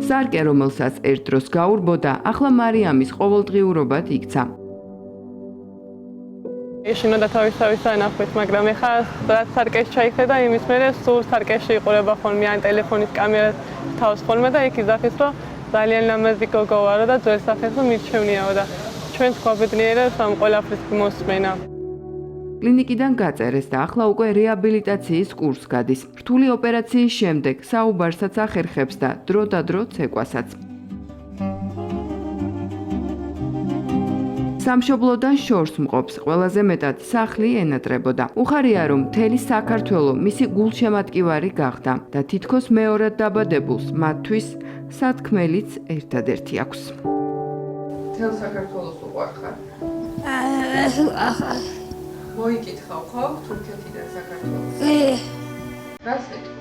სარკე, რომელსაც ერთ დროს გაურბოდა, ახლა მარიამის ყოველდღიურობად იქცა. ეშინოდა თავის ანახვით, მაგრამ ეხლა რაც სარკეში ჩაიქცე და იმის მერე სულ სარკეში იყურება ხოლმე ან ტელეფონის კამერას თავს ხოლმე და იქ იზახის რომ ძალიან ლამაზი გოგო ვარო და ძველ სახეს რომ მირჩევნიაო და ჩვენს გვაბედნიერებს ამ ყველაფრის მოსმენა. კლინიკიდან გაწერეს და ახლა უკვე რეაბილიტაციის კურსს გადის. რთული ოპერაციის შემდეგ საუბარსაც ახერხებს და დრო-დადრო ცეკვასაც. სამშობლოდან შორს მყოფს, ყველაზე მეტად სახლი ენატრებოდა. უხარია, რომ მთელი საქართველო მისი გულშემატკივარი გახდა და თითქოს მეორად დაბადებულს მათთვის სათქმელიც ერთადერთი აქვს. თელ საქართველოს უყვარხარ? მოიკითხავ ხო თურქეთიდან საქართველოს? რას ეთქვი?